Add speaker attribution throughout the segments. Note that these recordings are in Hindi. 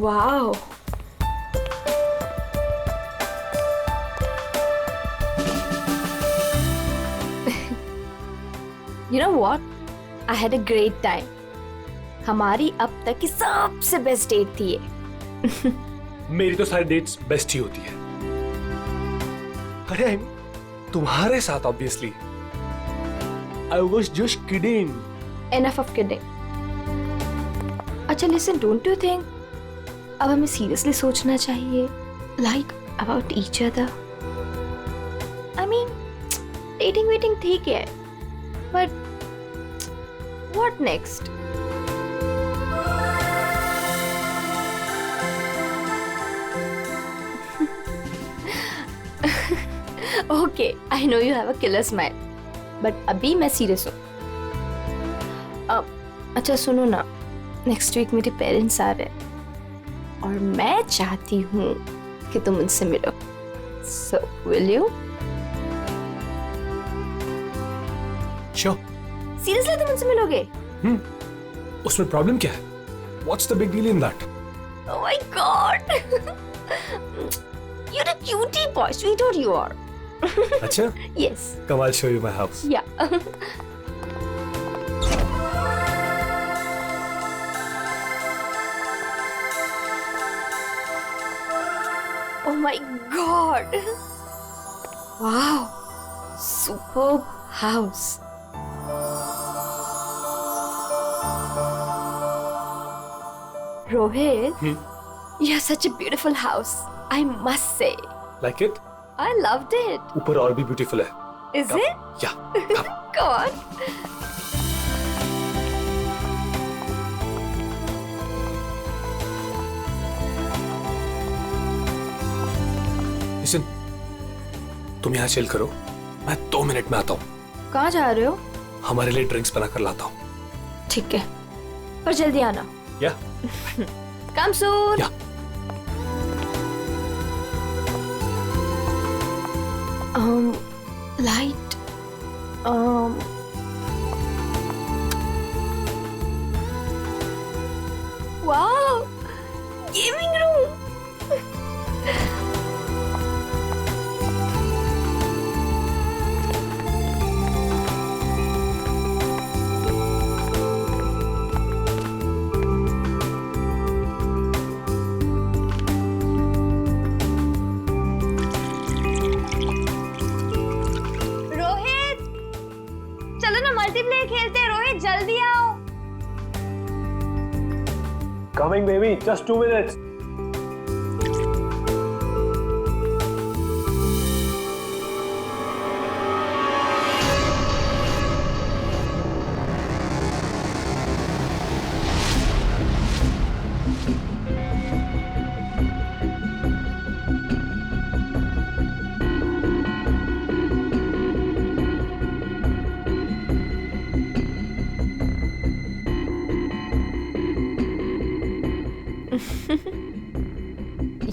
Speaker 1: Wow. You know what? I had a great time. हमारी अब तक की सबसे बेस्ट डेट थी ये.
Speaker 2: मेरी तो सारी डेट्स बेस्ट ही होती है. अरे तुम्हारे साथ obviously. I was just kidding.
Speaker 1: Enough of kidding. अच्छा listen, don't you think अब हमें seriously सोचना चाहिए like about each other? I mean, dating waiting ठीक है, but what next? Okay, I know you have a killer smile, but अभी मैं सीरियस हूँ. अच्छा सुनो ना, नेक्स्ट वीक मेरे पेरेंट्स आ रहे हैं और मैं चाहती हूँ कि तुम उनसे मिलो. So will you?
Speaker 2: Sure.
Speaker 1: Seriously तुम उनसे मिलोगे?
Speaker 2: उसमें प्रॉब्लम क्या है? What's the big deal in that?
Speaker 1: Oh my God! You're a cutie boy, sweetheart you are.
Speaker 2: अच्छा?
Speaker 1: Yes.
Speaker 2: Come, I'll show you my house.
Speaker 1: Yeah. Oh my God! Wow! Superb house. Rohit, you have such a beautiful house. I must say.
Speaker 2: Like it?
Speaker 1: I loved it.
Speaker 2: ऊपर और भी beautiful है.
Speaker 1: Is it?
Speaker 2: Yeah. Come.
Speaker 1: Go on.
Speaker 2: Listen, तुम यहाँ चिल करो. मैं 2 मिनट में आता हूँ.
Speaker 1: कहाँ जा रहे हो?
Speaker 2: हमारे लिए ड्रिंक्स बना कर लाता हूँ.
Speaker 1: ठीक है, पर जल्दी आना.
Speaker 2: Yeah.
Speaker 1: Come soon.
Speaker 2: Yeah.
Speaker 1: Light. Wow, gaming room. Rohit, चलो ना मल्टीप्लेयर खेलते हैं. रोहित जल्दी आओ.
Speaker 2: Coming, baby. Just 2 minutes.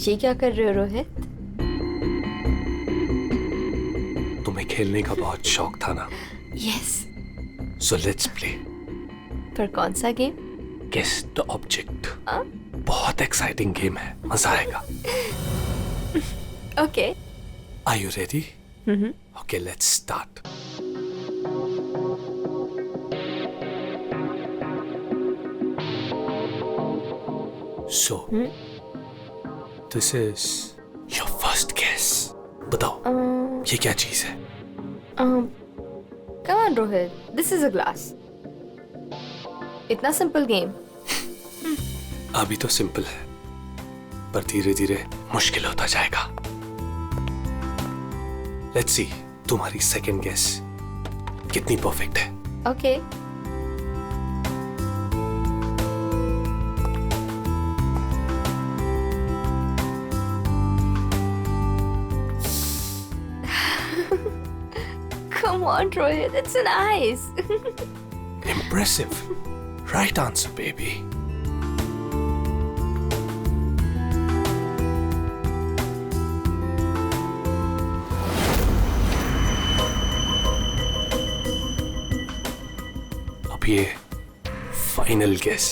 Speaker 1: ये क्या कर रहे हो रोहित?
Speaker 2: तुम्हें खेलने का बहुत शौक था ना?
Speaker 1: यस.
Speaker 2: So let's play.
Speaker 1: पर कौन सा गेम?
Speaker 2: Guess the object. बहुत एक्साइटिंग गेम है. मजा आएगा.
Speaker 1: Okay.
Speaker 2: Are you ready? Okay, let's start. So, this is your first guess. बताओ, ये क्या चीज है?
Speaker 1: Come on Rohit, this is a glass. इतना सिंपल गेम.
Speaker 2: अभी तो सिंपल है, पर धीरे धीरे मुश्किल होता जाएगा. Let's see, तुम्हारी सेकंड गेस कितनी परफेक्ट है.
Speaker 1: Okay. Come on, Rohit, it's nice.
Speaker 2: Impressive. Right answer, baby. अब ये फाइनल गेस.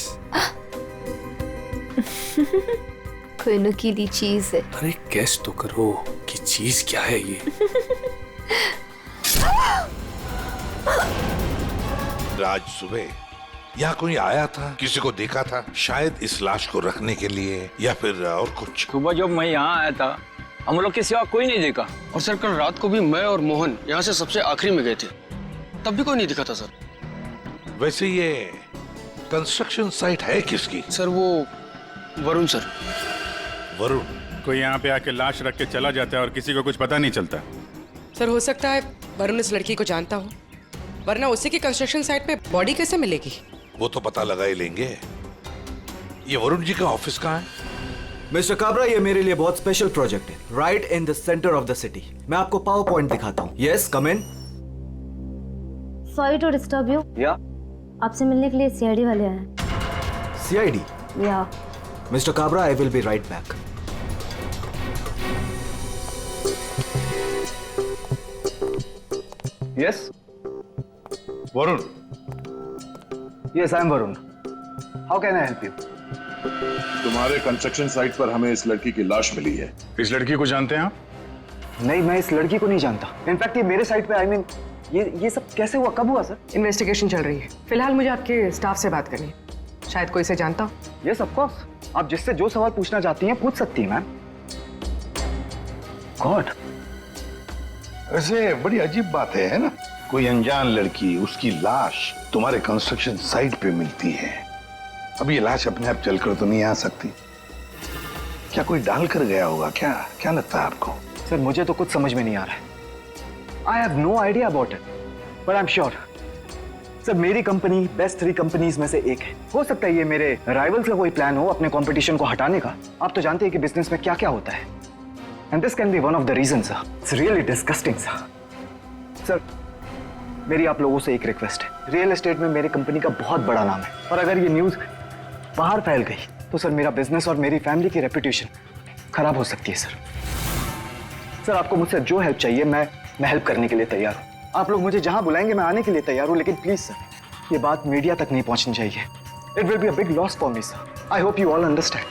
Speaker 1: कोई नुकीली चीज है।
Speaker 2: अरे गेस तो करो कि चीज क्या है ये।
Speaker 3: आज सुबह यहाँ कोई आया था, किसी को देखा था? शायद इस लाश को रखने के लिए या फिर और कुछ।
Speaker 4: सुबह जब मैं यहाँ आया था हम लोग के सिवा कोई नहीं देखा।
Speaker 5: और सर कल रात को भी मैं और मोहन यहाँ से सबसे आखिरी में गए थे, तब भी कोई नहीं दिखा था सर।
Speaker 3: वैसे ये कंस्ट्रक्शन साइट है किसकी?
Speaker 5: सर वो वरुण सर।
Speaker 3: वरुण?
Speaker 6: कोई यहाँ पे आके लाश रख के चला जाता है और किसी को कुछ पता नहीं चलता।
Speaker 7: सर हो सकता है वरुण इस लड़की को जानता हो, वरना उसी की कंस्ट्रक्शन साइट पे बॉडी कैसे मिलेगी?
Speaker 3: वो तो पता लगा ही लेंगे। ये वरुण जी का ऑफिस कहाँ है?
Speaker 8: मिस्टर काबरा, ये मेरे लिए बहुत स्पेशल प्रोजेक्ट है, right in the centre of the city. मैं आपको पावर पॉइंट दिखाता हूँ। Yes, come in.
Speaker 9: Sorry to disturb you.
Speaker 4: या
Speaker 9: आपसे मिलने के लिए सीआईडी वाले आए हैं।
Speaker 8: सीआईडी?
Speaker 9: या
Speaker 8: mister Kabra, I will be right back.
Speaker 4: Yes
Speaker 3: Varun?
Speaker 4: Yes I am Varun. How can I help you?
Speaker 10: तुम्हारे कंस्ट्रक्शन साइट पर हमें इस लड़की की लाश मिली है।
Speaker 6: इस लड़की को जानते हैं आप?
Speaker 4: नहीं, मैं इस लड़की को नहीं जानता। इनफैक्ट ये मेरे साइड पे आई मीन ये सब कैसे हुआ, कब हुआ सर?
Speaker 7: इन्वेस्टिगेशन चल रही है। फिलहाल मुझे आपके स्टाफ से बात करनी है, शायद कोई इसे जानता हो।
Speaker 4: यस ऑफ कोर्स, आप जिससे जो सवाल पूछना चाहती हैं पूछ सकती हैं मैम। गॉड,
Speaker 3: वैसे बड़ी अजीब बात है ना? कोई अनजान लड़की, उसकी लाश तुम्हारे कंस्ट्रक्शन साइट पे मिलती है। अब ये लाश अपने आप चलकर तो नहीं आ सकती। क्या कोई डाल कर गया होगा? क्या क्या लगता है आपको?
Speaker 4: सर मुझे तो कुछ समझ में नहीं आ रहा है। I have no idea about it, but I am sure sir मेरी कंपनी बेस्ट 3 कंपनीज में से एक है। हो सकता है ये मेरे राइवल्स का कोई प्लान हो अपने कंपटीशन को हटाने का। आप तो जानते हैं कि बिजनेस में क्या क्या होता है, and this can be one of the reason sir. It's really disgusting sir. Sir मेरी आप लोगों से एक रिक्वेस्ट है, रियल एस्टेट में मेरी कंपनी का बहुत बड़ा नाम है, और अगर ये न्यूज बाहर फैल गई तो सर मेरा बिजनेस और मेरी फैमिली की रेपुटेशन खराब हो सकती है सर। सर आपको मुझसे जो हेल्प चाहिए मैं हेल्प करने के लिए तैयार हूँ। आप लोग मुझे जहां बुलाएंगे मैं आने के लिए तैयार हूँ, लेकिन प्लीज सर ये बात मीडिया तक नहीं पहुंचनी चाहिए। It will be a big loss for me sir. I hope you all understand.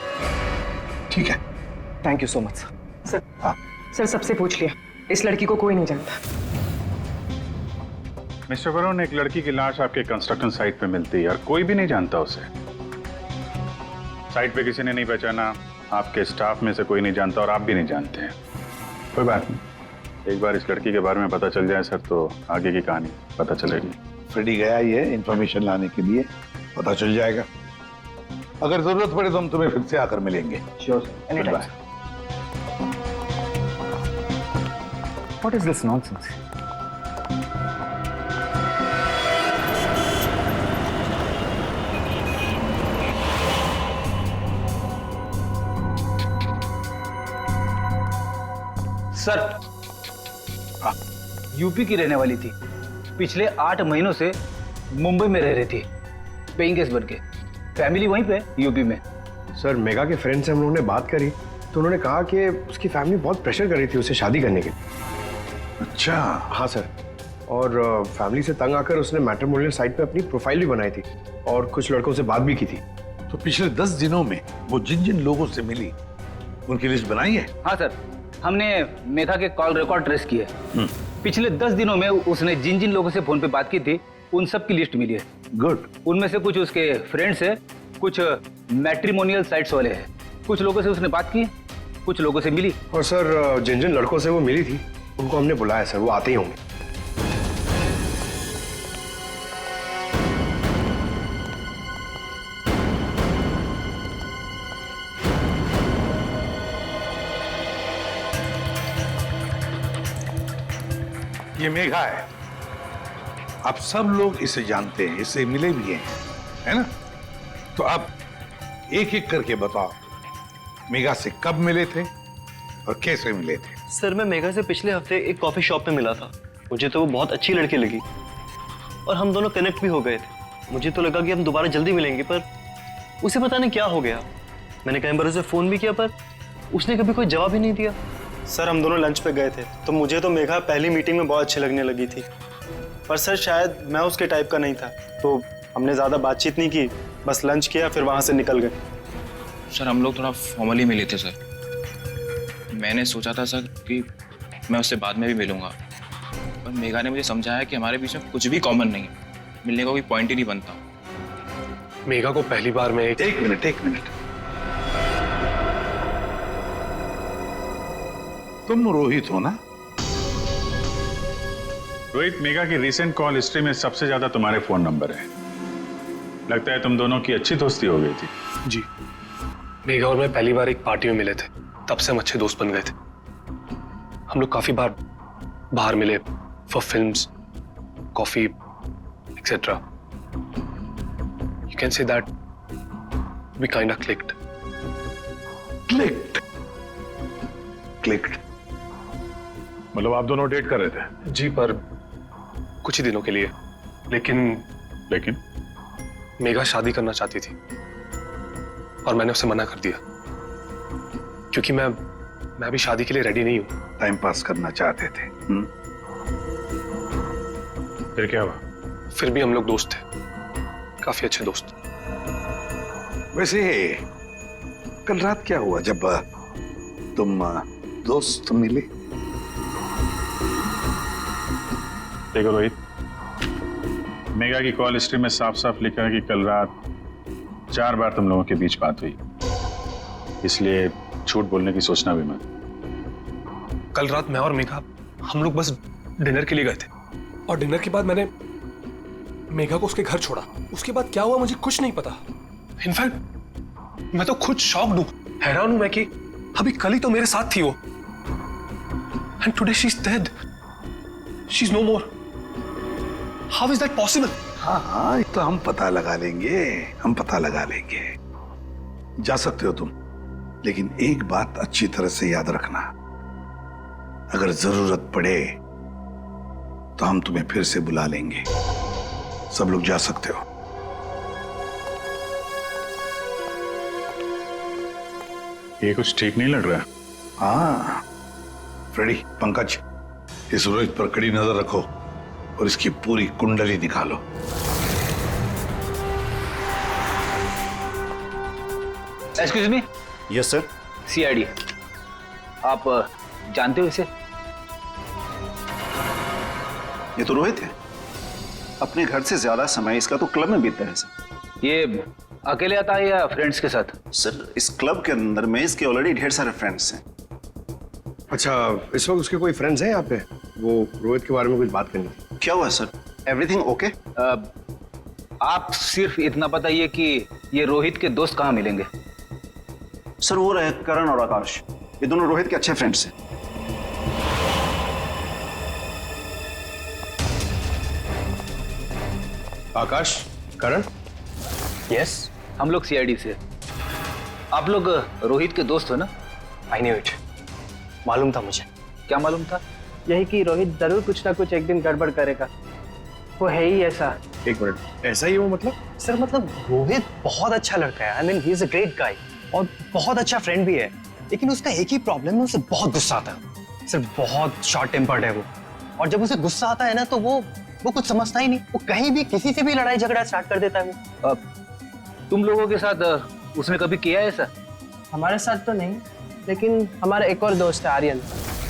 Speaker 3: ठीक है,
Speaker 4: thank you so much sir.
Speaker 7: Sir
Speaker 3: हाँ।
Speaker 7: सर सबसे पूछ लिया, इस लड़की को कोई नहीं जानता।
Speaker 6: मिस्टर वरुण, एक लड़की की लाश आपके कंस्ट्रक्शन साइट पे मिलती है और कोई भी नहीं जानता उसे। साइट पे किसी ने नहीं पहचाना, आपके स्टाफ में से कोई नहीं जानता और आप भी नहीं जानते हैं। कोई बात नहीं, एक बार इस लड़की के बारे में पता चल जाए सर तो आगे की कहानी पता चलेगी।
Speaker 3: फ्रेडी गया ही है इंफॉर्मेशन लाने के लिए, पता चल जाएगा। अगर जरूरत पड़े तो हम तुम्हें फिर से आकर मिलेंगे।
Speaker 4: Sure sir, any time. What is this nonsense?
Speaker 11: Sir UP की रहने वाली थी, पिछले 8 महीनों से मुंबई में रह रही थी पेइंग गेस्ट बन के। फैमिली वहीं पे यूपी में।
Speaker 12: सर मेगा के फ्रेंड से हम लोगों ने बात करी तो उन्होंने कहा कि उसकी फैमिली बहुत प्रेशर कर रही थी उसे शादी करने के लिए।
Speaker 3: अच्छा।
Speaker 12: हाँ सर, और फैमिली से तंग आकर उसने मैट्रिमोनियल साइट पे अपनी प्रोफाइल भी बनाई थी और कुछ लड़कों से बात भी की थी।
Speaker 3: तो पिछले 10 दिनों में वो जिन जिन लोगों से मिली उनकी लिस्ट बनाई है?
Speaker 11: हाँ सर, हमने मेघा के कॉल रिकॉर्ड ट्रेस किए। पिछले 10 दिनों में उसने जिन जिन लोगों से फोन पे बात की थी उन सब की लिस्ट मिली है।
Speaker 3: गुड।
Speaker 11: उनमें से कुछ उसके फ्रेंड्स है, कुछ मैट्रिमोनियल साइट्स वाले हैं। कुछ लोगों से उसने बात की, कुछ लोगों से मिली।
Speaker 12: और सर जिन जिन लड़कों से वो मिली थी उनको हमने बुलाया सर, वो आते ही होंगे।
Speaker 3: ये मेघा है, आप सब लोग इसे जानते हैं, इससे मिले भी हैं, है ना? तो अब एक एक करके बताओ, मेघा से कब मिले थे और कैसे मिले थे?
Speaker 13: सर मैं मेघा से पिछले हफ्ते एक कॉफी शॉप में मिला था। मुझे तो वो बहुत अच्छी लड़की लगी और हम दोनों कनेक्ट भी हो गए थे। मुझे तो लगा कि हम दोबारा जल्दी मिलेंगे, पर उसे पता नहीं क्या हो गया। मैंने कई बार उसे फोन भी किया पर उसने कभी कोई जवाब ही नहीं दिया।
Speaker 14: सर हम दोनों लंच पे गए थे तो मुझे तो मेघा पहली मीटिंग में बहुत अच्छी लगने लगी थी, पर सर शायद मैं उसके टाइप का नहीं था, तो हमने ज़्यादा बातचीत नहीं की, बस लंच किया फिर वहाँ से निकल गए।
Speaker 15: सर हम लोग थोड़ा फॉर्मली मिले थे सर। मैंने सोचा था सर कि मैं उससे बाद में भी मिलूंगा, पर मेघा ने मुझे समझाया कि हमारे बीच में कुछ भी कॉमन नहीं है, मिलने का कोई पॉइंट ही नहीं बनता।
Speaker 2: मेघा को पहली बार में
Speaker 3: एक मिनट। तुम रोहित हो ना?
Speaker 6: रोहित, मेघा की रिसेंट कॉल हिस्ट्री में सबसे ज्यादा तुम्हारे फोन नंबर है। लगता है तुम दोनों की अच्छी दोस्ती हो गई थी।
Speaker 2: जी, मेघा और मैं पहली बार एक पार्टी में मिले थे, तब से हम अच्छे दोस्त बन गए थे। हम लोग काफी बार बाहर मिले for films, coffee etcetera. You can say that we kind of clicked.
Speaker 6: मतलब आप दोनों डेट कर रहे थे?
Speaker 2: जी, पर कुछ ही दिनों के लिए। लेकिन मेघा शादी करना चाहती थी और मैंने उसे मना कर दिया, क्योंकि मैं अभी शादी के लिए रेडी नहीं हूं।
Speaker 3: टाइम पास करना चाहते थे।
Speaker 6: फिर क्या हुआ?
Speaker 2: फिर भी हम लोग दोस्त थे, काफी अच्छे दोस्त।
Speaker 3: वैसे कल रात क्या हुआ जब तुम दोस्त मिले?
Speaker 6: देखो रोहित, मेघा की कॉल हिस्ट्री में साफ साफ लिखा है कि कल रात 4 बार तुम लोगों के बीच बात हुई, इसलिए झूठ बोलने की सोचना भी मत।
Speaker 2: कल रात मैं और मेघा हम लोग बस डिनर के लिए गए थे, और डिनर के बाद मैंने मेघा को उसके घर छोड़ा। उसके बाद क्या हुआ मुझे कुछ नहीं पता। इनफैक्ट मैं तो खुद शॉक्ड हूं, हैरान हूं मैं कि अभी कल ही तो मेरे साथ थी वो, and today she is dead, she is no more. How is that possible?
Speaker 3: हाँ, ये तो हम पता लगा लेंगे। जा सकते हो तुम, लेकिन एक बात अच्छी तरह से याद रखना, अगर जरूरत पड़े तो हम तुम्हें फिर से बुला लेंगे। सब लोग जा सकते हो।
Speaker 6: ये कुछ ठीक नहीं लग रहा।
Speaker 3: हाँ फ्रेडी, पंकज, इस रोहित पर कड़ी नजर रखो और इसकी पूरी कुंडली निकालो।
Speaker 11: Excuse me.
Speaker 4: Yes sir.
Speaker 11: CID, आप जानते हो इसे?
Speaker 16: ये तो रोहित है। अपने घर से ज्यादा समय इसका तो क्लब में बीतता है सर।
Speaker 11: ये अकेले आता है या फ्रेंड्स के साथ?
Speaker 16: सर इस क्लब के अंदर में इसके ऑलरेडी ढेर सारे फ्रेंड्स हैं।
Speaker 12: अच्छा, इस वक्त उसके कोई फ्रेंड्स हैं यहाँ पे? वो रोहित के बारे में कुछ बात करनी थी।
Speaker 16: क्या हुआ सर? Everything okay?
Speaker 11: आप सिर्फ इतना बताइए कि ये रोहित के दोस्त कहाँ मिलेंगे?
Speaker 16: सर वो रहे करण और आकाश, ये दोनों रोहित के अच्छे फ्रेंड्स हैं।
Speaker 12: आकाश, करण?
Speaker 11: यस, हम लोग सीआईडी से। आप लोग रोहित के दोस्त हो ना?
Speaker 12: आई न्यू इट, मालूम था मुझे।
Speaker 11: क्या मालूम था?
Speaker 14: यही कि रोहित जरूर कुछ ना कुछ एक दिन गड़बड़ करेगा, वो है ही ऐसा।
Speaker 12: एक मिनट, ऐसा ही वो मतलब?
Speaker 14: सर मतलब रोहित बहुत अच्छा लड़का है, I mean he is a great guy, और बहुत अच्छा फ्रेंड भी है, लेकिन उसका एक ही प्रॉब्लम है, उसे बहुत गुस्सा आता है सर, बहुत शॉर्ट टेम्पर्ड है वो, और जब उसे गुस्सा आता है ना तो वो कुछ समझता ही नहीं, वो कहीं भी किसी से भी लड़ाई झगड़ा स्टार्ट कर देता है वो।
Speaker 11: तुम लोगों के साथ उसने कभी किया है ऐसा?
Speaker 14: हमारे साथ तो नहीं, लेकिन हमारा एक और दोस्त है आर्यन,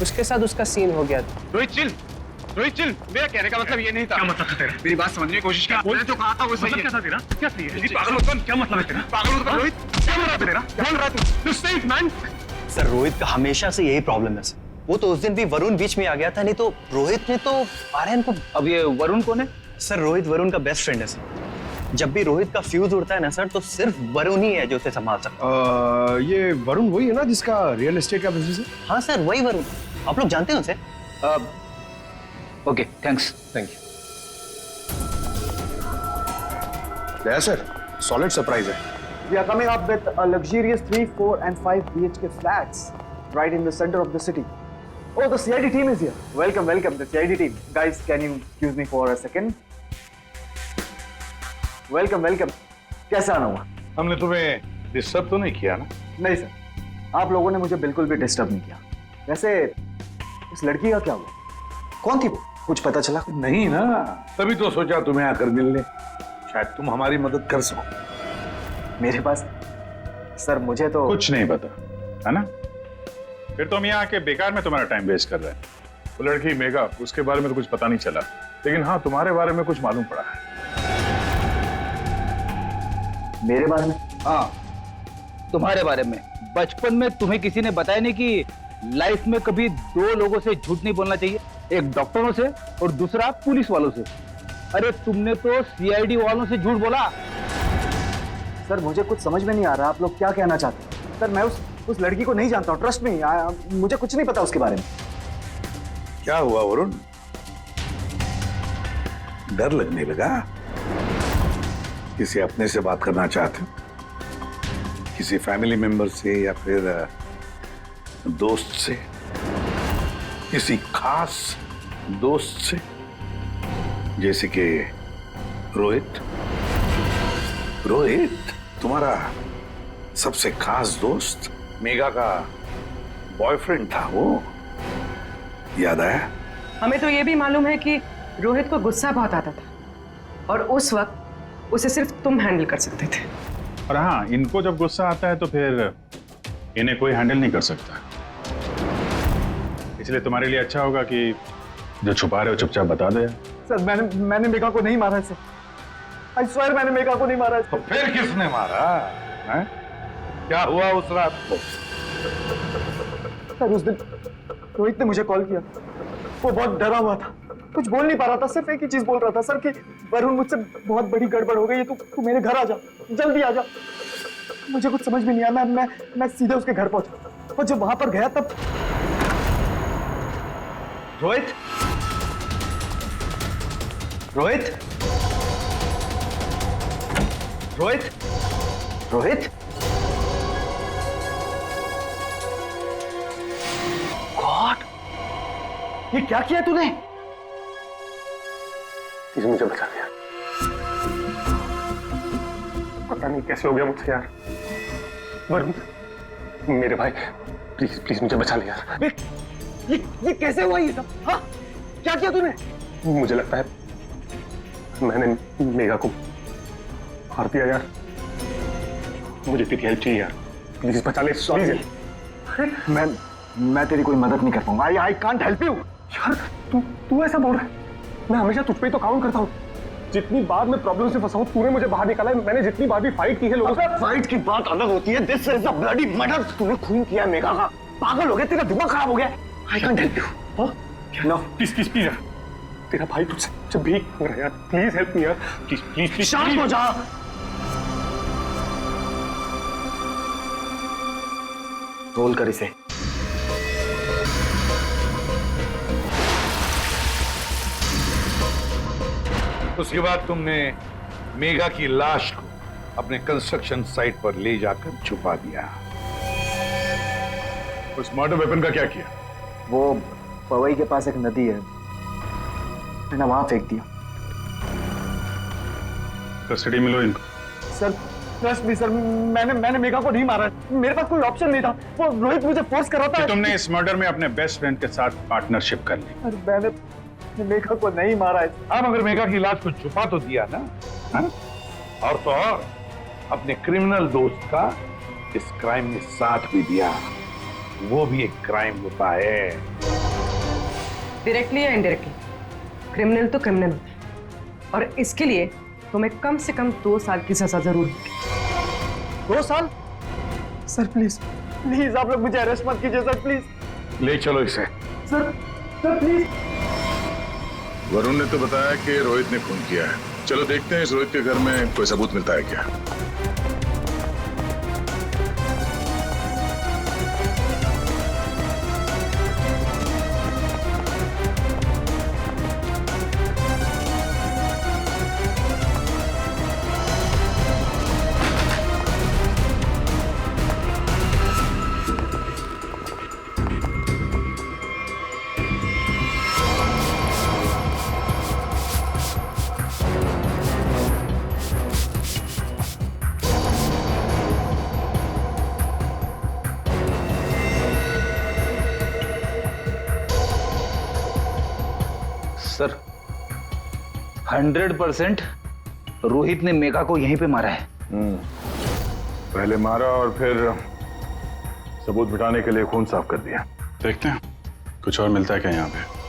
Speaker 14: उसके साथ उसका सीन हो गया था।
Speaker 5: रोहित चिल, मेरा कहने का मतलब ये नहीं था। क्या मतलब था तेरा? मेरी बात समझने की कोशिश कर। मैंने जो कहा था वो सही है। क्या था तेरा? क्या सही है? पागल मत बन, क्या मतलब है तेरा? पागल मत बन रोहित, क्या बोल रहा है तेरा? क्या बोल रहा है तू? You stay man.
Speaker 14: Sir Rohit का हमेशा से यही प्रॉब्लम है सर, वो तो उस दिन भी वरुण बीच में आ गया था, नहीं तो रोहित ने तो आर्यन को।
Speaker 11: अब ये वरुण कौन है?
Speaker 14: सर रोहित वरुण का बेस्ट फ्रेंड है सर, जब भी रोहित का फ्यूज उड़ता है ना सर तो सिर्फ वरुण ही है जो उसे संभाल सकता है।
Speaker 12: ये वरुण वही है ना जिसका रियल एस्टेट का बिजनेस है?
Speaker 14: हाँ सर वही वरुण, आप लोग जानते हैं उसे?
Speaker 11: Okay thanks.
Speaker 12: Thank you. Sir solid surprise है।
Speaker 4: We are coming up with a luxurious 3, 4 and 5 BHK flats right in the center of the city. Oh, the CID team is here. Welcome, the CID team. Guys, can you excuse me for a second? Welcome. कैसा आना हुआ?
Speaker 3: हमने तुम्हें डिस्टर्ब तो नहीं किया ना?
Speaker 4: नहीं सर, आप लोगों ने मुझे बिल्कुल भी डिस्टर्ब नहीं किया। वैसे इस लड़की का क्या हुआ? कौन थी वो? कुछ पता चला?
Speaker 3: नहीं ना, तभी तो सोचा तुम्हें आकर मिलने, शायद तुम हमारी मदद कर सको।
Speaker 4: मेरे पास सर मुझे तो
Speaker 6: कुछ नहीं पता, है ना? फिर तो हम यहाँ आके बेकार में तुम्हारा टाइम वेस्ट कर रहे हैं। वो लड़की मेघा, उसके बारे में तो कुछ पता नहीं चला, लेकिन हाँ तुम्हारे बारे में कुछ मालूम पड़ा है।
Speaker 4: मेरे बारे में?
Speaker 11: हाँ, तुम्हारे बारे में। बचपन में तुम्हें किसी ने बताया नहीं कि लाइफ में कभी दो लोगों से झूठ नहीं बोलना चाहिए, एक डॉक्टरों से और दूसरा पुलिस वालों से। अरे तुमने तो सीआईडी वालों से झूठ बोला।
Speaker 4: सर मुझे कुछ समझ में नहीं आ रहा आप लोग क्या कहना चाहते हैं। सर मैं उस लड़की को नहीं जानता हूँ, ट्रस्ट में मुझे कुछ नहीं पता उसके बारे में।
Speaker 3: क्या हुआ वरुण, डर लगने लगा? किसी अपने से बात करना चाहते हो, किसी फैमिली मेंबर से या फिर दोस्त से, किसी खास दोस्त से, जैसे कि रोहित? रोहित तुम्हारा सबसे खास दोस्त, मेघा का बॉयफ्रेंड था वो, याद आया?
Speaker 7: हमें तो ये भी मालूम है कि रोहित को गुस्सा बहुत आता था और उस वक्त उसे सिर्फ तुम हैंडल कर सकते थे।
Speaker 6: और हाँ, इनको जब गुस्सा आता है तो फिर इन्हें कोई हैंडल नहीं कर सकता। इसलिए तुम्हारे लिए अच्छा होगा कि जो छुपा रहे हो चुपचाप बता दो।
Speaker 4: सर मैंने मेघा को नहीं मारा है। आई स्वेयर मैंने मेघा को नहीं मारा है।
Speaker 3: तो फिर किसने मारा है? क्या हुआ उस रात को?
Speaker 4: सर उस दिन रोहित ने मुझे कॉल किया, वो बहुत डरा हुआ था, कुछ बोल नहीं पा रहा था, सिर्फ एक ही चीज बोल रहा था, सर कि वरुण मुझसे बहुत बड़ी गड़बड़ हो गई है, तू मेरे घर आ जा, जल्दी आ जा। मुझे कुछ समझ में नहीं आया, मैं सीधे उसके घर पहुंचा और जब वहां पर गया तब
Speaker 14: रोहित रोहित रोहित रोहित गॉड, ये क्या किया तूने?
Speaker 2: प्लीज मुझे बचा लिया, पता नहीं कैसे हो गया मुझसे यार। वरुण मेरे भाई, प्लीज प्लीज मुझे बचा लिया यार।
Speaker 4: ये कैसे हुआ ये सब? हाँ क्या किया तूने?
Speaker 2: मुझे लगता है मैंने मेघा को मार दिया यार। मुझे तेरी हेल्प चाहिए यार, प्लीज बचा ले। सॉरी
Speaker 4: मैं तेरी कोई मदद नहीं कर पाऊंगा। I can't help you.
Speaker 2: यार तू ऐसा बोल रहा है? मैं हमेशा तुझ पे ही तो काउंट करता हूँ। जितनी बार मैं प्रॉब्लम से फंसा हूँ तूने मुझे बाहर निकाला है। मैंने जितनी बार भी फाइट की है लोगों से।
Speaker 4: फाइट की बात अलग होती है, this is a bloody murder. तूने खून किया मेघा का, पागल हो गया, तेरा दिमाग खराब हो गया। I can't help you.
Speaker 2: No please please please यार, तेरा भाई तुझसे भीख मांग रहा है यार, प्लीज हेल्प मी यार, प्लीज प्लीज प्लीज।
Speaker 4: शांत हो जा। रोल कर इसे।
Speaker 3: उसके बाद तुमने मेघा की लाश को अपने कंस्ट्रक्शन साइट पर ले जाकर छुपा दिया।
Speaker 6: उस मर्डर वेपन का क्या किया?
Speaker 4: वो पवई के पास एक नदी है, मैंने वहां फेंक दिया।
Speaker 6: कस्टडी में लो इनको।
Speaker 4: सर ट्रस्ट मी सर, मैंने मेघा को नहीं मारा, मेरे पास कोई ऑप्शन नहीं था। वो रोहित मुझे फोर्स कर रहा था।
Speaker 6: तुमने इस मर्डर में अपने बेस्ट फ्रेंड के साथ पार्टनरशिप कर ली।
Speaker 4: अरे मैंने मेघा को नहीं मारा है।
Speaker 3: अब अगर मेघा की लाश को छुपा तो दिया ना, हा? और तो और अपने क्रिमिनल दोस्त का इस क्राइम में साथ भी दिया। वो भी एक क्राइम होता है।
Speaker 7: डायरेक्टली या इनडायरेक्टली, क्रिमिनल तो क्रिमिनल होता है और इसके लिए तुम्हें कम से कम 2 साल की सजा जरूर होगी।
Speaker 4: 2 साल? सर प्लीज प्लीज आप लोग मुझे अरेस्ट मत कीजिए सर, प्लीज।
Speaker 3: ले चलो इसे।
Speaker 4: Sir please.
Speaker 10: वरुण ने तो बताया कि रोहित ने खून किया है। चलो देखते हैं इस रोहित के घर में कोई सबूत मिलता है क्या।
Speaker 11: सर 100% रोहित ने मेघा को यहीं पे मारा है।
Speaker 10: पहले मारा और फिर सबूत मिटाने के लिए खून साफ कर दिया।
Speaker 6: देखते हैं कुछ और मिलता है क्या यहाँ पे।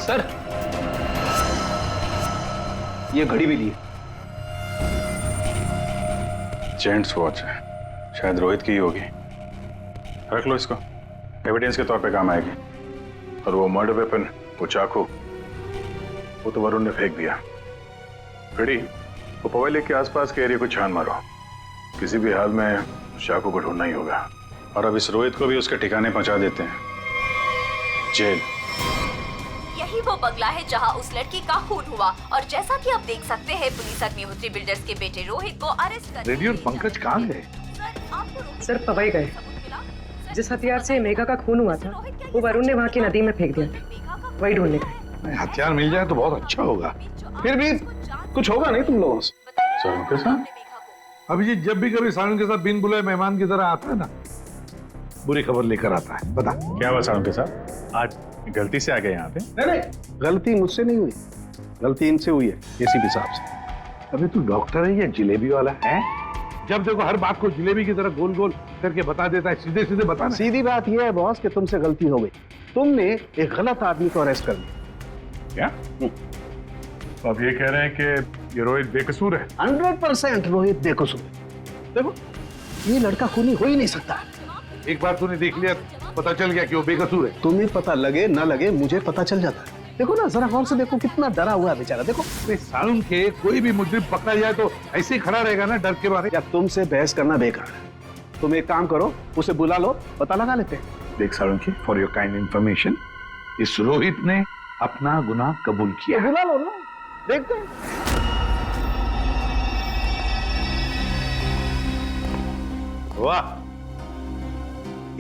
Speaker 11: सर, ये घड़ी भी दी।
Speaker 6: जेंट्स वॉच है, शायद रोहित की ही होगी। रख लो इसको, एविडेंस के तौर पे काम आएगी। और वो मर्डर वेपन, वो चाकू, वो तो वरुण ने फेंक दिया। घड़ी, वो पवेली के आसपास के एरिया को छान मारो। किसी भी हाल में चाकू को ढूंढना ही होगा। और अब इस रोहित को भी उसके ठिकाने पहुंचा देते हैं, जेल।
Speaker 17: यही वो बंगला है जहां उस लड़की का खून हुआ और जैसा कि आप देख सकते हैं पुलिस अग्निहोत्री बिल्डर्स के बेटे रोहित को अरेस्ट कर।
Speaker 3: रेडियो पंकज कहाँ गए?
Speaker 7: सर पवई गए। जिस हथियार से मेघा का खून हुआ था वो वरुण ने वहाँ की नदी में फेंक दिया था, वही ढूंढने गए।
Speaker 3: हथियार मिल जाए तो बहुत अच्छा होगा।
Speaker 12: फिर भी कुछ होगा नहीं तुम लोगों से?
Speaker 6: सारुण के साथ?
Speaker 3: अभिजीत जब भी कभी सारुण के साथ बिन बुलाए मेहमान की तरह आता है ना, बुरी खबर लेकर आता है। बता
Speaker 6: क्या हुआ सारुण के साथ? आज गलती से आ गए यहाँ पे?
Speaker 12: नहीं, गलती मुझसे नहीं हुई, गलती इनसे हुई है, एसीपी साहब से।
Speaker 3: अभी तू डॉक्टर है या जिलेबी वाला है? जब देखो हर बात को जिलेबी की तरह गोल गोल करके बता देता है। सीधे सीधे बता।
Speaker 12: सीधी बात यह है बॉस कि तुमसे गलती हो गई। तुमने एक गलत आदमी को अरेस्ट कर लिया।
Speaker 6: क्या? तो अब ये कह रहे हैं कि ये रोहित बेकसूर है?
Speaker 12: 100% रोहित बेकसूर है। देखो ये लड़का खूनी हो ही नहीं सकता।
Speaker 3: एक बार तूने देख लिया, पता चल गया कि वो बेकसूर है।
Speaker 12: तुम्हें पता लगे ना लगे, मुझे पता चल जाता है। देखो ना, जरा गौर से देखो, कितना डरा हुआ है बेचारा। देखो
Speaker 3: सारुण के कोई भी मुजरिम पकड़ा जाए तो ऐसे ही खड़ा रहेगा ना डर के मारे।
Speaker 12: या तुमसे बहस करना बेकार है। तुम एक काम करो, उसे बुला लो, पता लगा लेते हैं।
Speaker 3: देख सारुण की, फॉर योर काइंड इंफॉर्मेशन, इस रोहित ने अपना गुनाह कबूल किया।
Speaker 12: बुला लो ना, देखते हैं।
Speaker 3: वाह,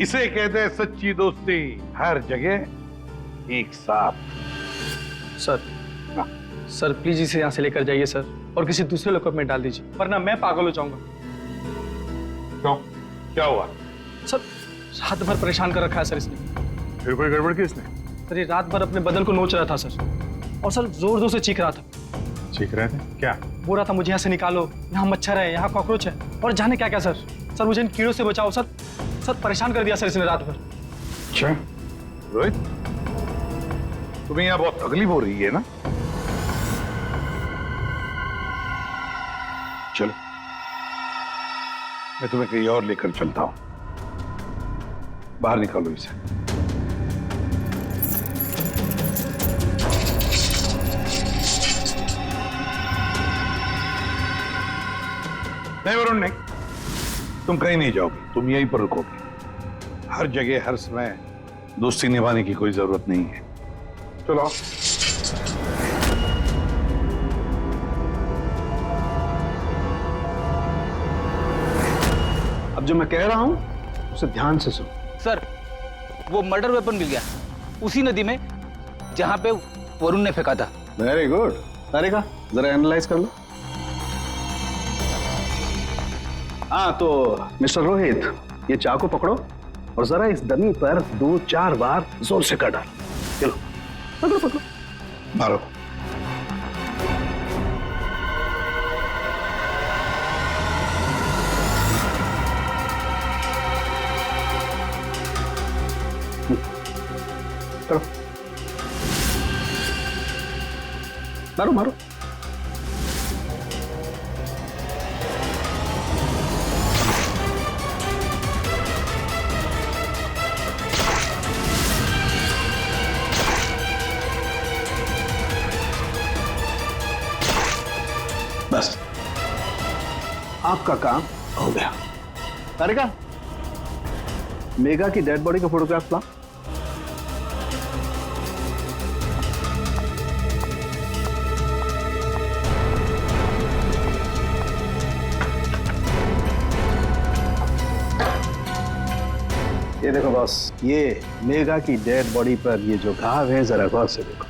Speaker 3: इसे कहते हैं सच्ची दोस्ती। हर जगह एक साथ।
Speaker 14: सर प्लीज इसे यहाँ से लेकर जाइए सर, और किसी दूसरे लॉकअप में डाल दीजिए, वरना मैं पागल हो जाऊंगा।
Speaker 3: क्यों? क्या हुआ?
Speaker 14: सर रात भर परेशान कर रखा है सर इसने।
Speaker 6: फिर कोई गड़बड़ की इसने?
Speaker 14: सर ये रात भर अपने बदन को नोच रहा था सर, और सर जोर जोर से चीख रहा था।
Speaker 6: चीख रहे थे? क्या?
Speaker 14: बोल रहा था मुझे यहाँ से निकालो, यहाँ मच्छर है, यहाँ कॉकरोच है, और जाने क्या क्या सर। सर मुझे इन कीड़ों से बचाओ सर। सर परेशान कर दिया सर इसने रात भर।
Speaker 3: अच्छा रोहित, तुम्हें यहाँ बहुत तकलीफ हो रही है ना? चलो मैं तुम्हें कहीं और लेकर चलता हूं। बाहर निकालो इसे। नहीं वरुण नहीं, तुम कहीं नहीं जाओगे, तुम यहीं पर रुकोगे। हर जगह हर समय दोस्ती निभाने की कोई जरूरत नहीं है। चलो
Speaker 12: अब जो मैं कह रहा हूं उसे ध्यान से सुनो।
Speaker 11: सर वो मर्डर वेपन मिल गया उसी नदी में जहां पे वरुण ने फेंका था।
Speaker 12: Very good. तारिका जरा एनालाइज कर लो। हाँ तो मिस्टर रोहित, ये चाकू पकड़ो और जरा इस डमी पर 2-4 बार जोर से कर डालो। चलो पकड़ो पकड़ो,
Speaker 3: मारो।
Speaker 12: करो, मारो मारो। बस आपका काम हो गया। तारिका, मेघा की डेड बॉडी का फोटोग्राफ ला। ये देखो बॉस, ये मेघा की डेड बॉडी पर ये जो घाव है, जरा गौर से देखो।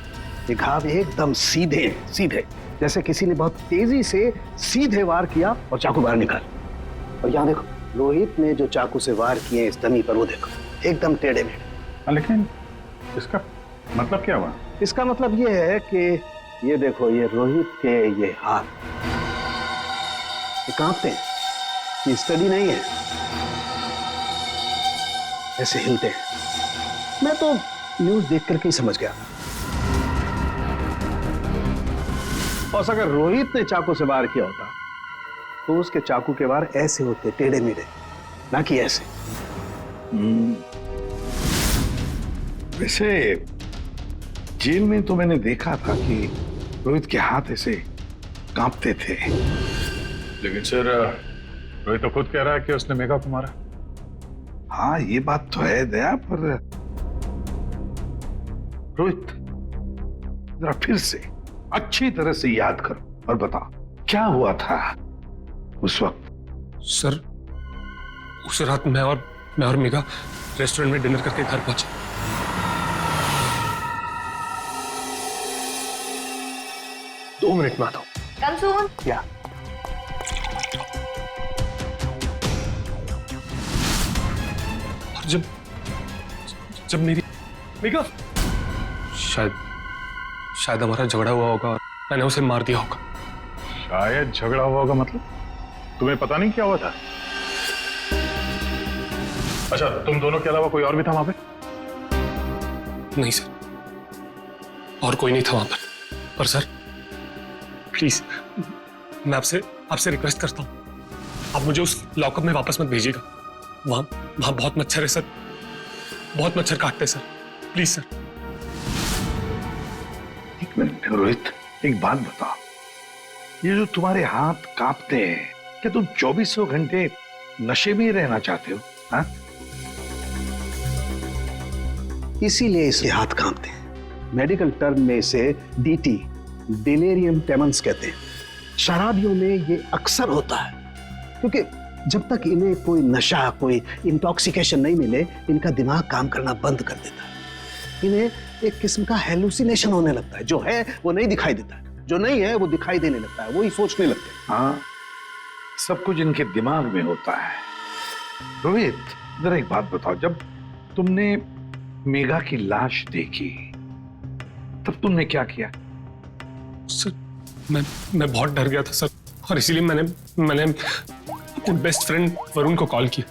Speaker 12: ये घाव एकदम सीधे सीधे, जैसे किसी ने बहुत तेजी से सीधे वार किया और चाकू बाहर निकाल। और यहाँ देखो, रोहित ने जो चाकू से वार किए इस डमी पर, वो देखो एकदम टेढ़े मेढ़े।
Speaker 6: लेकिन इसका मतलब क्या हुआ?
Speaker 12: इसका मतलब ये है कि ये देखो, ये रोहित के ये हाथ ये कांपते हैं, ये स्टडी नहीं है, ऐसे हिलते हैं। मैं तो न्यूज देख करके ही समझ गया। और अगर रोहित ने चाकू से वार किया होता तो उसके चाकू के वार ऐसे होते, टेढ़े मेढ़े, ना कि ऐसे।
Speaker 3: वैसे जेल में तो मैंने देखा था कि रोहित के हाथ ऐसे कांपते थे।
Speaker 6: लेकिन सर, रोहित तो खुद कह रहा है कि उसने मेघा को मारा।
Speaker 3: हाँ, ये बात तो है दया, पर रोहित जरा फिर से अच्छी तरह से याद करो और बताओ क्या हुआ था उस वक्त।
Speaker 2: सर, उस रात मैं और मेघा रेस्टोरेंट में डिनर करके घर पहुंचे। दो मिनट में आता हूं।
Speaker 1: कम सून।
Speaker 2: क्या? और जब मेरी मेघा, शायद हमारा झगड़ा हुआ होगा और मैंने उसे मार दिया होगा।
Speaker 6: शायद झगड़ा हुआ होगा मतलब? तुम्हें पता नहीं क्या हुआ था? अच्छा, तुम दोनों के अलावा कोई और भी था वहां पे?
Speaker 2: नहीं सर, और कोई नहीं था वहां पर सर प्लीज, मैं आपसे रिक्वेस्ट करता हूं, आप मुझे उस लॉकअप में वापस मत भेजिएगा। वहां बहुत मच्छर है सर, बहुत मच्छर काटते हैं सर, प्लीज सर।
Speaker 3: एक मिनट रोहित, एक बात बताओ, ये जो तुम्हारे हाथ कांपते हैं, क्या तुम 2400 घंटे नशे में ही रहना चाहते हो? हाँ?
Speaker 12: इसीलिए इसके हाथ कांपते हैं। मेडिकल टर्म में इसे DT, डिलेरियम ट्रेमेंस कहते हैं। शराबियों में ये अक्सर होता है, क्योंकि जब तक इन्हें कोई नशा, कोई इंटॉक्सिकेशन नहीं मिले, इनका दिमाग काम करना बंद कर देता है। इन्हें एक किस्म का हेलुसिनेशन होने लगता है। जो है वो नहीं दिखाई देता है, जो नहीं है वो दिखाई देने लगता है, वही सोचने लगते हैं।
Speaker 3: हाँ, सब कुछ इनके दिमाग में होता है। रोहित, जरा एक बात बताओ, जब तुमने मेघा की लाश देखी तब तुमने क्या किया?
Speaker 2: सर, मैं बहुत डर गया था सर, और इसीलिए मैंने अपने बेस्ट फ्रेंड वरुण को कॉल किया।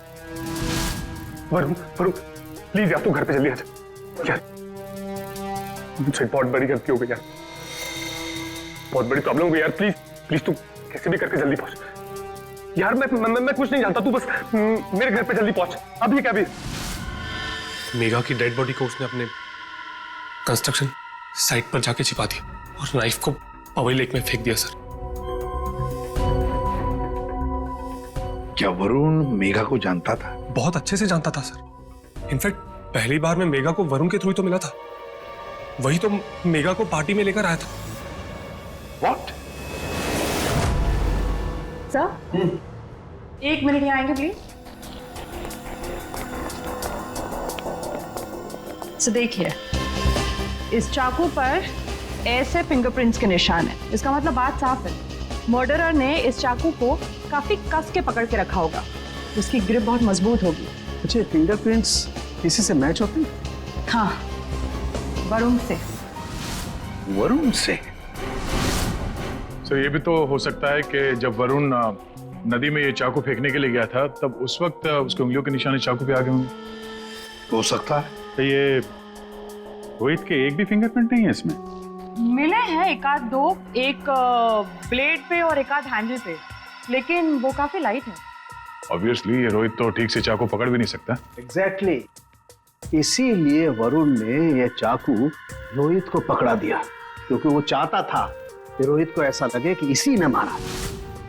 Speaker 2: वरुण प्लीज यार, तू घर पे जल्दी आ जा यार, मुझसे बहुत बड़ी गलती हो गई यार, बहुत बड़ी प्रॉब्लम हो गई यार, प्लीज तू कैसे भी करके जल्दी पहुंच यार। मैं कुछ नहीं जानता, तू बस मेरे घर पे जल्दी पहुंच, अभी क्या भी। मेघा की डेड बॉडी को उसने अपने कंस्ट्रक्शन साइट पर जाके छिपा दिया और नाइफ को पवई लेक में फेंक दिया सर।
Speaker 3: क्या वरुण मेघा को जानता था?
Speaker 2: बहुत अच्छे से जानता था सर। इनफैक्ट पहली बार मैं मेघा को वरुण के थ्रू ही तो मिला था, वही तो मेघा को पार्टी में लेकर आया था।
Speaker 3: What?
Speaker 7: सर, 1 मिनट यहाँ आएंगे प्लीज। तो देखिए, इस चाकू पर ऐसे फिंगरप्रिंट्स के निशान है। इसका मतलब बात साफ है, मर्डरर ने इस चाकू को काफी कस के पकड़ के रखा होगा, उसकी ग्रिप बहुत मजबूत होगी।
Speaker 12: अच्छा, फिंगरप्रिंट्स किसी से मैच होते हैं?
Speaker 7: हाँ, वरुण से।
Speaker 3: वरुण से?
Speaker 6: सर, ये भी तो हो सकता है कि जब वरुण नदी में ये चाकू फेंकने के लिए गया था, तब उस वक्त उसके उंगलियों के निशान चाकू पे आ गए होंगे।
Speaker 3: हो सकता है।
Speaker 6: तो ये रोहित के एक भी फिंगरप्रिंट नहीं है इसमें?
Speaker 7: मिले हैं एक आध दो, एक ब्लेड पे और एक आध हैंडल पे, लेकिन वो काफी लाइट है।
Speaker 6: ऑब्वियसली ये रोहित तो ठीक से चाकू पकड़ भी नहीं सकता।
Speaker 12: एग्जैक्टली, इसीलिए वरुण ने ये चाकू रोहित को पकड़ा दिया, क्योंकि वो चाहता था कि रोहित को ऐसा लगे कि इसी ने मारा।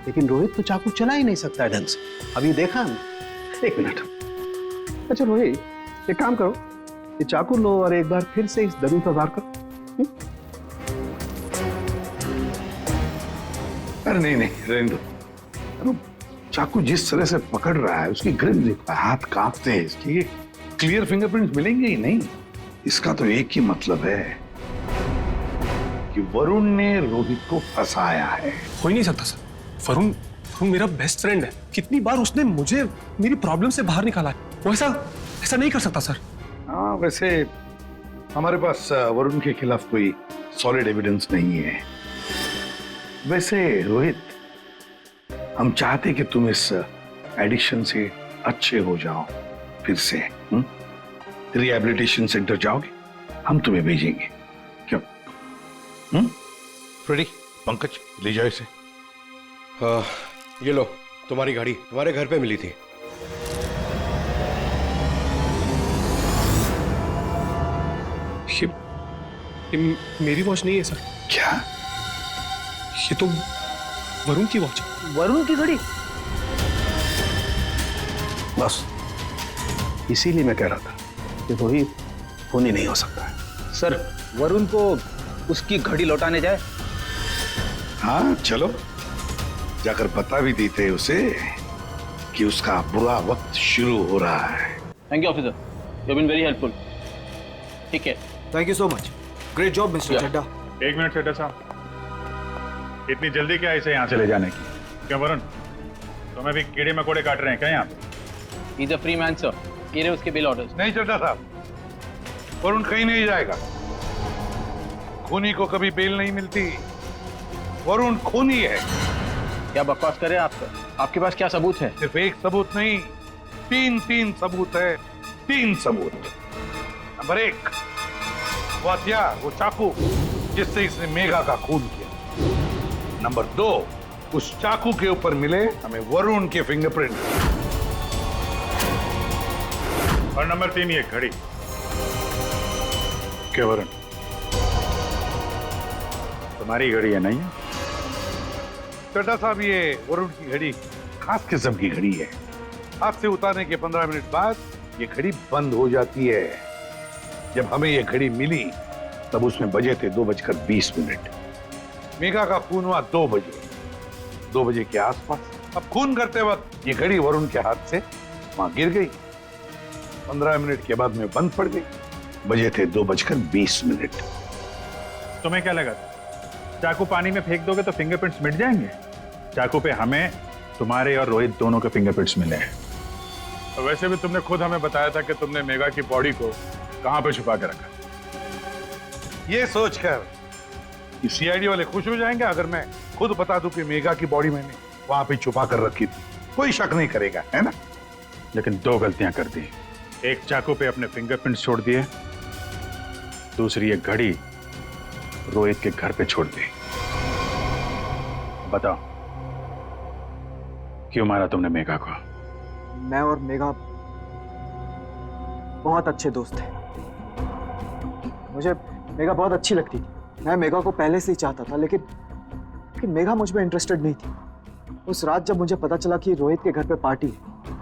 Speaker 12: लेकिन रोहित तो चाकू चला ही नहीं सकता ढंग से। अभी देखा हमने। 1 मिनट। अच्छा रोहित, एक काम करो, ये चाकू लो और एक बार फिर से इस डमी पर वार करो।
Speaker 3: अरे नहीं, रहने दो। चाकू जिस तरह से पकड़ रहा है, उसकी ग्रिप देखो, हाथ कांपते हैं इसके, ये क्लियर फिंगरप्रिंट मिलेंगे ही नहीं। इसका तो एक ही मतलब है कि कि वरुण ने रोहित को फंसाया है।
Speaker 2: हो ही नहीं सकता सर। वरुण मेरा बेस्ट फ्रेंड है। कितनी बार उसने मुझे मेरी प्रॉब्लम से बाहर निकाला है। वो ऐसा नहीं कर सकता सर।
Speaker 3: हाँ, वैसे हमारे पास वरुण के खिलाफ कोई सॉलिड एविडेंस नहीं है। वैसे रोहित, हम चाहते कि तुम इस एडिक्शन से अच्छे हो जाओ, फिर से रिहैबिलिटेशन सेंटर जाओगे, हम तुम्हें भेजेंगे। क्यों? फ्रेडी, पंकज, ले जाओ इसे।
Speaker 18: ये लो, तुम्हारी गाड़ी तुम्हारे घर पे मिली थी।
Speaker 2: ये मेरी वॉच नहीं है सर।
Speaker 3: क्या?
Speaker 2: ये तो वरुण की वॉच है।
Speaker 11: वरुण की घड़ी?
Speaker 12: बस इसीलिए मैं कह रहा था कि रोहित खून ही नहीं हो सकता है।
Speaker 11: सर, वरुण को उसकी घड़ी लौटाने जाए?
Speaker 3: हाँ चलो, जाकर बता भी देते उसे कि उसका बुरा वक्त शुरू हो रहा है।
Speaker 11: Thank you officer, you been very helpful. ठीक है,
Speaker 8: thank you so much. Great job mister Chadha.
Speaker 6: एक मिनट चड्ढा साहब, इतनी जल्दी क्या इसे यहाँ से ले जाने की? क्यों वरुण, तुम्हें भी कीड़े मकोड़े काट रहे हैं क्या यहाँ पे?
Speaker 11: He's a free man, sir. ये रहे उसके बिल ऑर्डर्स।
Speaker 3: नहीं चड्ढा साहब, वरुण कहीं नहीं जाएगा। खूनी को कभी बेल नहीं मिलती। वरुण खूनी है।
Speaker 11: क्या बकवास कर रहे हैं आप सर? आपके पास क्या सबूत है?
Speaker 3: सिर्फ एक सबूत नहीं, तीन सबूत है। 3 सबूत। नंबर 1, वो हथियार, वो चाकू जिससे इसने मेघा का खून किया। नंबर 2, उस चाकू के ऊपर मिले हमें वरुण के फिंगरप्रिंट।
Speaker 6: और नंबर 3, ये घड़ी। क्या वरुण, तुम्हारी घड़ी है नहीं?
Speaker 3: चड्ढा साहब, ये वरुण की घड़ी खास किस्म की घड़ी है। हाथ से उतारने के 15 मिनट बाद ये घड़ी बंद हो जाती है। जब हमें ये घड़ी मिली तब उसमें बजे थे 2:20। मेघा का खून हुआ 2 बजे के आसपास। अब खून करते वक्त ये घड़ी वरुण के हाथ से वहां गिर गई। 15 मिनट के बाद में बंद पड़ गई। बजे थे 2:20।
Speaker 6: तुम्हें क्या लगा चाकू पानी में फेंक दोगे तो फिंगरप्रिंट्स मिट जाएंगे? चाकू पे हमें, तुम्हारे और रोहित दोनों के फिंगरप्रिंट्स मिले हैं। और वैसे भी तुमने खुद हमें बताया था कि तुमने मेघा की बॉडी को कहां पे छुपा के रखा।
Speaker 3: ये सोचकर सीआईडी वाले खुश हो जाएंगे अगर मैं खुद बता दूं कि मेघा की बॉडी मैंने वहां पे छुपा कर रखी थी। कोई शक नहीं करेगा, है ना?
Speaker 6: लेकिन 2 गलतियां कर दी। एक, चाकू पे अपने फिंगरप्रिंट्स छोड़ दिए। दूसरी, एक घड़ी रोहित के घर पे छोड़ दी। बताओ, क्यों मारा तुमने मेघा को?
Speaker 4: मैं और मेघा बहुत अच्छे दोस्त थे। मुझे मेघा बहुत अच्छी लगती थी। मैं मेघा को पहले से ही चाहता था, लेकिन मेघा मुझ में इंटरेस्टेड नहीं थी। उस रात जब मुझे पता चला कि रोहित के घर पे पार्टी है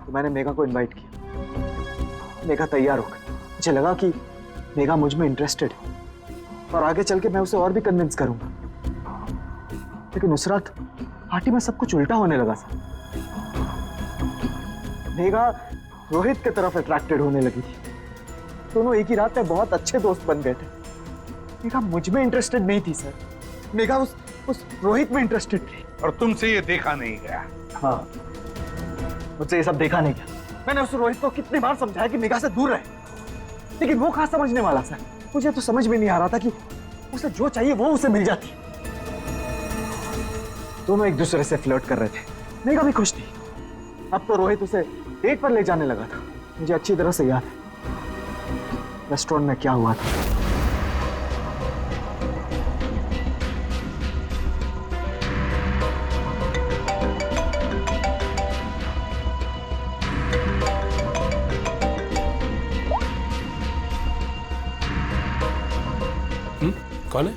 Speaker 4: तो मैंने मेघा को इनवाइट किया। मेघा तैयार हो गई। मुझे लगा कि मेघा मुझ में इंटरेस्टेड है और आगे चल के मैं उसे और भी कन्विंस करूंगा। लेकिन उस रात पार्टी में सब कुछ उल्टा होने लगा था। मेघा रोहित की तरफ अट्रैक्टेड होने लगी थी। दोनों एक ही रात में बहुत अच्छे दोस्त बन गए थे। मेघा मुझ में इंटरेस्टेड नहीं थी सर। मेघा उस रोहित में इंटरेस्टेड थी।
Speaker 3: और तुमसे ये देखा नहीं गया?
Speaker 4: हाँ, मुझसे ये सब देखा नहीं गया। मैंने उस रोहित को कितनी बार समझाया कि मेघा से दूर रहे, लेकिन वो कहाँ समझने वाला सर। मुझे तो समझ में नहीं आ रहा था कि उसे जो चाहिए वो उसे मिल जाती। दोनों एक दूसरे से फ्लर्ट कर रहे थे। मेघा भी खुश थी। अब तो रोहित उसे डेट पर ले जाने लगा था। मुझे अच्छी तरह से याद है रेस्टोरेंट में क्या हुआ था।
Speaker 2: कौन है?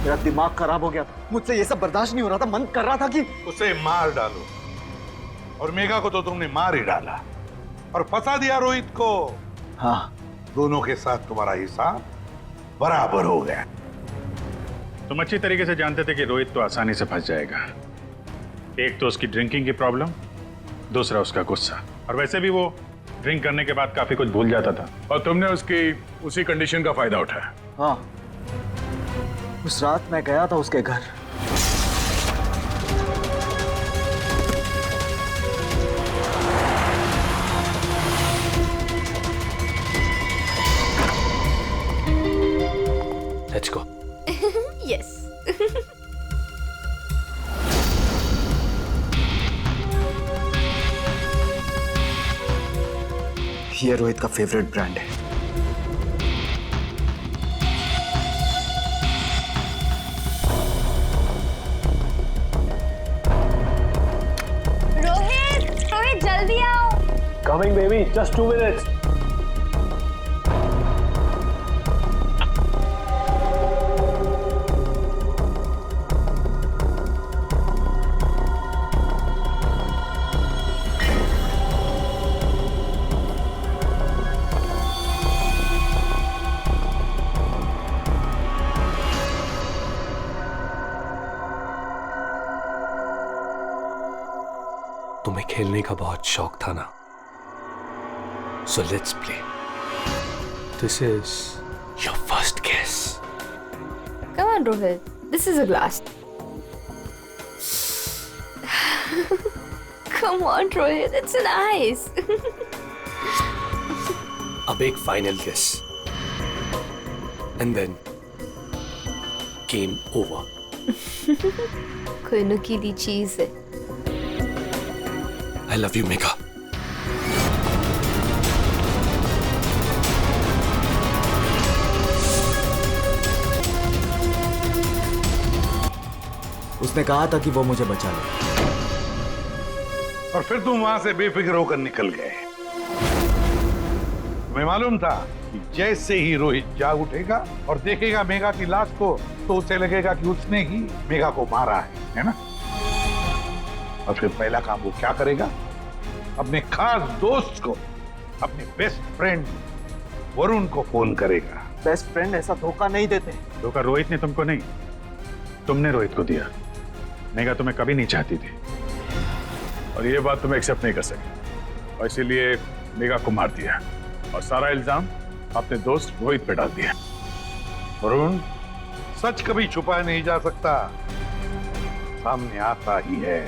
Speaker 4: मेरा दिमाग खराब हो गया था। मुझसे ये सब बर्दाश्त नहीं हो रहा था। मन कर रहा था कि
Speaker 3: उसे मार डालो। और मेघा को तो तुमने मार ही डाला और फंसा दिया रोहित को।
Speaker 4: हाँ,
Speaker 3: दोनों के साथ तुम्हारा हिसाब बराबर हो गया।
Speaker 6: तुम अच्छी तरीके से जानते थे कि रोहित तो आसानी से फंस जाएगा। एक तो उसकी ड्रिंकिंग की प्रॉब्लम, दूसरा उसका गुस्सा। और वैसे भी वो ड्रिंक करने के बाद काफी कुछ भूल जाता था और तुमने उसकी उसी कंडीशन का फायदा उठाया।
Speaker 4: हाँ, उस रात मैं गया था उसके घर।
Speaker 2: Let's go.
Speaker 1: Yes.
Speaker 4: ये रोहित का फेवरेट ब्रांड है।
Speaker 1: रोहित, रोहित जल्दी आओ।
Speaker 2: Coming, baby. Just 2 minutes. तुम्हें खेलने का बहुत शौक था ना, so let's play. This is your first kiss.
Speaker 1: Come on, Rohit. This is a glass. Come on, Rohit. It's nice.
Speaker 2: अब एक फाइनल किस and then game over.
Speaker 1: कोई नुकीली चीज है।
Speaker 2: I love you, Megha.
Speaker 8: उसने कहा था कि वो मुझे बचा ले,
Speaker 3: और फिर तुम वहां से बेफिक्र होकर निकल गए। तुम्हें मालूम था कि जैसे ही रोहित जाग उठेगा और देखेगा मेघा की लाश को, तो उसे लगेगा कि उसने ही मेघा को मारा है ना? और फिर पहला काम वो क्या करेगा? अपने खास दोस्त को, अपने बेस्ट फ्रेंड वरुण को फोन करेगा।
Speaker 4: बेस्ट फ्रेंड ऐसा धोखा नहीं देते।
Speaker 6: धोखा रोहित ने तुमको नहीं, तुमने रोहित को दिया। मेघा तुम्हें कभी नहीं चाहती थी और ये बात तुम्हें एक्सेप्ट नहीं कर सकी, और इसीलिए मेघा को मार दिया और सारा इल्जाम अपने दोस्त रोहित पे डाल दिया।
Speaker 3: वरुण, सच कभी छुपाया नहीं जा सकता, सामने आता ही है।